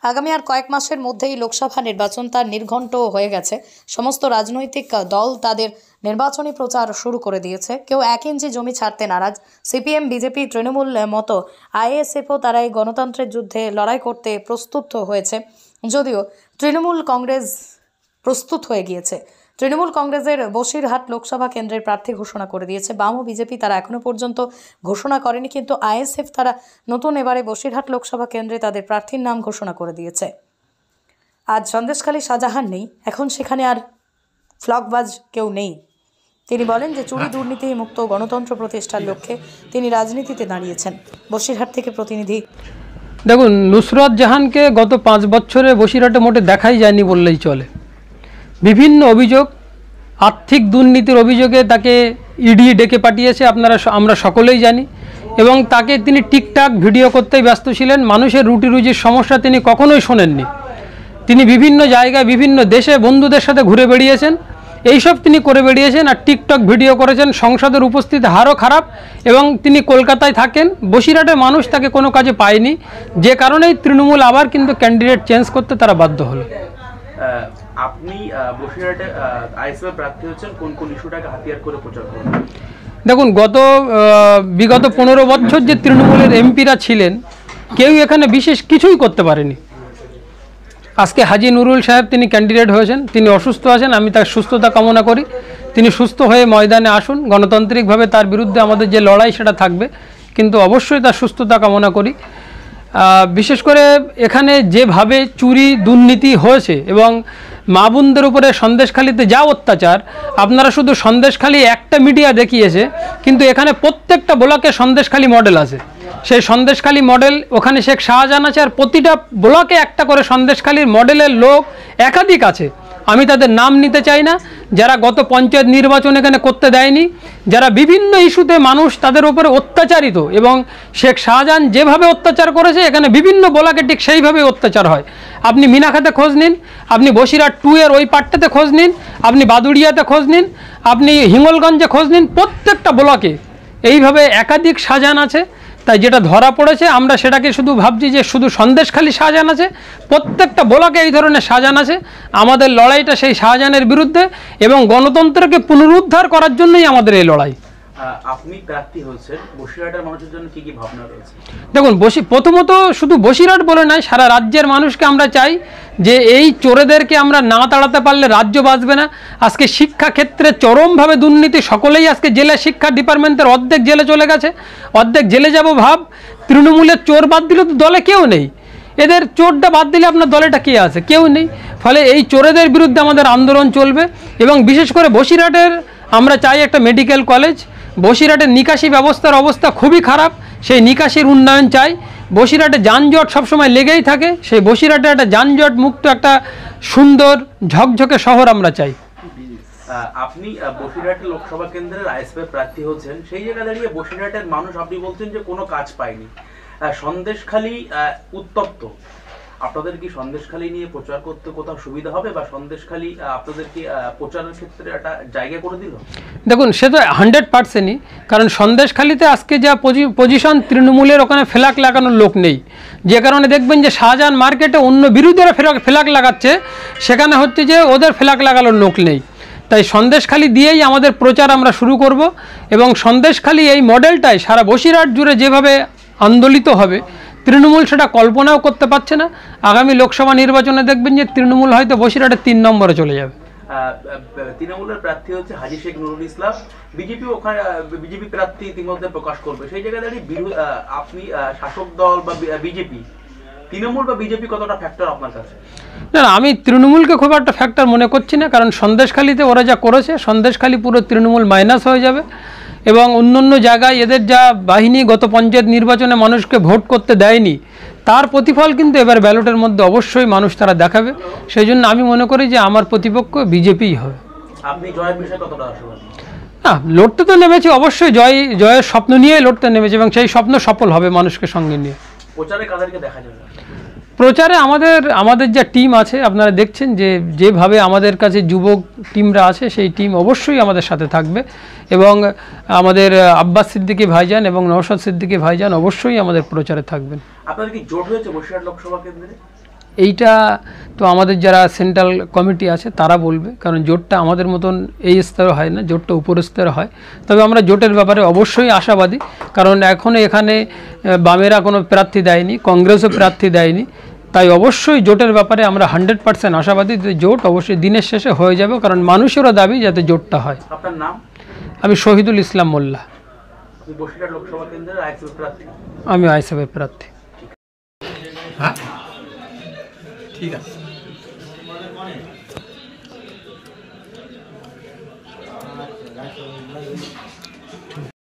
আগামী আর কয়েক মাসের মধ্যেই লোকসভা নির্বাচন তার নির্ঘণ্ট হয়ে গেছে। সমস্ত রাজনৈতিক দল তাদের নির্বাচনী প্রচার শুরু করে দিয়েছে। কেউ 1 ইঞ্চি জমি ছাড়তে নারাজ। সিপিএম, বিজেপি, তৃণমূল মতো আইএসএফও তারা এই গণতন্ত্রের যুদ্ধে লড়াই করতে প্রস্তুত হয়েছে। যদিও তৃণমূল কংগ্রেস প্রস্তুত হয়ে গিয়েছে। তৃণমূল কংগ্রেসের বসিরহাট লোকসভা কেন্দ্রের প্রার্থী ঘোষণা করে দিয়েছে। বাম ও বিজেপি তারা এখনো পর্যন্ত ঘোষণা করেনি, কিন্তু আইএসএফ তারা নতুন এবারে বসিরহাট লোকসভা কেন্দ্রে তাদের প্রার্থীর নাম ঘোষণা করে দিয়েছে। আজ সন্দেশখালী শাহজাহান নেই, এখন সেখানে আর ফ্লগবাজ কেউ নেই। তিনি বলেন যে চুরি দুর্নীতি মুক্ত গণতন্ত্র প্রতিষ্ঠার লক্ষ্যে তিনি রাজনীতিতে দাঁড়িয়েছেন। বসিরহাট থেকে প্রতিনিধি। দেখুন, নুসরত জাহানকে গত 5 বছরে বসিরহাটে মোটে দেখাই যায়নি বললেই চলে। বিভিন্ন অভিযোগ, আর্থিক দুর্নীতির অভিযোগে তাকে ইডি ডেকে পাঠিয়েছে, আমরা সকলেই জানি। এবং তাকে তিনি টিকটাক ভিডিও করতেই ব্যস্ত ছিলেন। মানুষের রুটি রুজির সমস্যা তিনি কখনোই শোনেননি। তিনি বিভিন্ন জায়গায় বিভিন্ন দেশে বন্ধুদের সাথে ঘুরে বেড়িয়েছেন, এইসব তিনি করে বেরিয়েছেন। আর টিকটক ভিডিও করেছেন। সংসদের উপস্থিতি হারও খারাপ। এবং তিনি কলকাতায় থাকেন। বসিরহাটের মানুষ তাকে কোনো কাজে পায়নি, যে কারণেই তৃণমূল আবার কিন্তু ক্যান্ডিডেট চেঞ্জ করতে তারা বাধ্য হলো। আপনি বসিরহাটে আইএসএফ প্রার্থী হচ্ছেন, কোন কোন ইস্যুটাকে হাতিয়ার করে প্রচার করবেন? দেখুন, বিগত 15 বছর যে তৃণমূলের এমপিরা ছিলেন, কেউ এখানে বিশেষ কিছুই করতে পারেনি। আজকে হাজি নুরুল সাহেব তিনি ক্যান্ডিডেট হয়েছেন, তিনি অসুস্থ আছেন, আমি তার সুস্থতা কামনা করি। তিনি সুস্থ হয়ে ময়দানে আসুন। গণতান্ত্রিকভাবে তার বিরুদ্ধে আমাদের যে লড়াই সেটা থাকবে, কিন্তু অবশ্যই তার সুস্থতা কামনা করি। বিশেষ করে এখানে যেভাবে চুরি দুর্নীতি হয়েছে এবং মা বোনদের উপরে সন্দেশখালীতে যা অত্যাচার, আপনারা শুধু সন্দেশখালী একটা মিডিয়া দেখিয়েছে, কিন্তু এখানে প্রত্যেকটা ব্লকে সন্দেশখালী মডেল আছে। সেই সন্দেশখালী মডেল, ওখানে শেখ শাহজাহান আছে, আর প্রতিটা ব্লকে একটা করে সন্দেশখালীর মডেলের লোক একাধিক আছে। আমি তাদের নাম নিতে চাই না, যারা গত পঞ্চায়েত নির্বাচন এখানে করতে দেয়নি, যারা বিভিন্ন ইস্যুতে মানুষ তাদের উপরে অত্যাচারিত, এবং শেখ শাহজাহান যেভাবে অত্যাচার করেছে এখানে বিভিন্ন ব্লকে ঠিক সেইভাবে অত্যাচার হয়। আপনি মিনাখাতে খোঁজ নিন, আপনি বসিরহাট 2 এর ওই পাট্টাতে খোঁজ নিন, আপনি বাদুড়িয়াতে খোঁজ নিন, আপনি হিঙ্গলগঞ্জে খোঁজ নিন, প্রত্যেকটা ব্লকে এইভাবে একাধিক শাহজাহান আছে। তাই যেটা ধরা পড়েছে, আমরা সেটাকে শুধু ভাবছি যে শুধু সন্দেশখালী শাহজাহান আছে, প্রত্যেকটা ব্লকে এই ধরনের শাহজাহান আছে। আমাদের লড়াইটা সেই শাহজাহানের বিরুদ্ধে এবং গণতন্ত্রকে পুনরুদ্ধার করার জন্যই আমাদের এই লড়াই। আপনি প্রার্থী হয়েছেন, বসিরহাটের মানুষের জন্য কি কি ভাবনা রয়েছে? দেখুন, প্রথমত শুধু বসিরহাট বলে নয়, সারা রাজ্যের মানুষকে আমরা চাই যে এই চোরেদেরকে আমরা না তাড়াতে পারলে রাজ্য বাঁচবে না। আজকে শিক্ষাক্ষেত্রে চরমভাবে দুর্নীতি, সকলেই আজকে জেলে, শিক্ষা ডিপার্টমেন্টের অর্ধেক জেলে চলে গেছে, অর্ধেক জেলে যাব ভাব। তৃণমূলের চোর বাদ দিলে তো দলে কেউ নেই, এদের চোরটা বাদ দিলে আপনার দলেটা কে আছে? কেউ নেই। ফলে এই চোরেদের বিরুদ্ধে আমাদের আন্দোলন চলবে। এবং বিশেষ করে বসিরহাটের আমরা চাই একটা মেডিকেল কলেজ। বসিরহাটের নিকাশি ব্যবস্থার অবস্থা খুবই খারাপ, সেই নিকাশির উন্নয়ন চাই। বসিরহাটে যানজট সবসময় লেগেই থাকে, সেই বসিরহাটে একটা যানজট মুক্ত একটা সুন্দর ঝকঝকে শহর আমরা চাই। আপনি বসিরহাট লোকসভা কেন্দ্রের আইএসএফ প্রার্থী হচ্ছেন, সেই জায়গায় দাঁড়িয়ে বসিরহাটের মানুষ, আপনি বলছেন যে কোনো কাজ পায়নি, সন্দেশখালী উত্তপ্ত। আপনাদের কি সন্দেশখালী নিয়ে প্রচার করতে কোথাও সুবিধা হবে, বা সন্দেশখালী আপনাদের কি প্রচারের ক্ষেত্রে একটা জায়গা করে দিল? দেখুন, সে তো 100%ই, কারণ সন্দেশখালীতে আজকে যা পজিশন, তৃণমূলের ওখানে ফ্ল্যাগ লাগানোর লোক নেই। যে কারণে দেখবেন যে শাহজাহান মার্কেটে অন্য বিরোধীরা ফ্ল্যাগ লাগাচ্ছে, সেখানে হচ্ছে যে ওদের ফ্ল্যাগ লাগানোর লোক নেই। তাই সন্দেশখালী দিয়েই আমাদের প্রচার আমরা শুরু করব। এবং সন্দেশখালী এই মডেলটাই সারা বসিরহাট জুড়ে যেভাবে আন্দোলিত হবে, তৃণমূল সেটা কল্পনাও করতে পারছে না। আগামী লোকসভা নির্বাচনে দেখবেন যে তৃণমূল হয়তো বসিরহাটে 3 নম্বরে চলে যাবে। তৃণমূলের প্রার্থী হচ্ছে হাজি শেখ নুরুল ইসলাম, বিজেপি ওখানে বিজেপি প্রার্থী ইতিমধ্যে প্রকাশ করবে। সেই জায়গায় দাঁড়িয়ে আপনি শাসক দল বা বিজেপি, তৃণমূল বা বিজেপি কতটা ফ্যাক্টর আপনার কাছে? না, আমি তৃণমূলকে খুব একটা ফ্যাক্টর মনে করছি না, কারণ সন্দেশখালীতে ওরা যা করেছে, সন্দেশখালী পুরো তৃণমূল মাইনাস হয়ে যাবে। এবং অন্য জায়গায় এদের যা বাহিনী গত পঞ্চায়েত নির্বাচনে মানুষকে ভোট করতে দেয়নি, তার প্রতিফল কিন্তু এবার ব্যালটের মধ্যে অবশ্যই মানুষ তারা দেখাবে। সেই জন্য আমি মনে করি যে আমার প্রতিপক্ষ বিজেপিই হবে। আপনি জয়ের বিষয়ে কতটা আশাবাদী? না, লড়তে তো নেমেছি, অবশ্যই জয়ের স্বপ্ন নিয়ে লড়তে নেমেছি, এবং সেই স্বপ্ন সফল হবে মানুষকে সঙ্গে নিয়ে। প্রচারে কাদেরকে দেখা যাবে? প্রচারে আমাদের যা টিম আছে, আপনারা দেখছেন যেভাবে আমাদের কাছে যুবক টিমরা আছে, সেই টিম অবশ্যই আমাদের সাথে থাকবে। এবং আমাদের আব্বাস সিদ্দিকী ভাইজান এবং নওশাদ সিদ্দিকী ভাইজান অবশ্যই আমাদের প্রচারে থাকবেন। আপনাদের কি জোট হয়েছে বসিরহাট লোকসভা কেন্দ্রে? এইটা তো আমাদের যারা সেন্ট্রাল কমিটি আছে তারা বলবে, কারণ জোটটা আমাদের মতন এই স্তরে হয় না, জোটটা উপর স্তরে হয়। তবে আমরা জোটের ব্যাপারে অবশ্যই আশাবাদী, কারণ এখনও এখানে বামেরা কোনো প্রার্থী দেয়নি, কংগ্রেসও প্রার্থী দেয়নি। তাই অবশ্যই জোটের ব্যাপারে আমরা 100% আশাবাদী যে জোট অবশ্যই দিনের শেষে হয়ে যাবে, কারণ মানুষেরও দাবি যাতে জোটটা হয়। আপনার নাম? আমি শহীদুল ইসলাম মোল্লা, আপনি বসিরহাট লোকসভা কেন্দ্রের আইএসএফ প্রার্থী। আমি আইএসএফের প্রার্থী। হ্যাঁ, ঠিক আছে।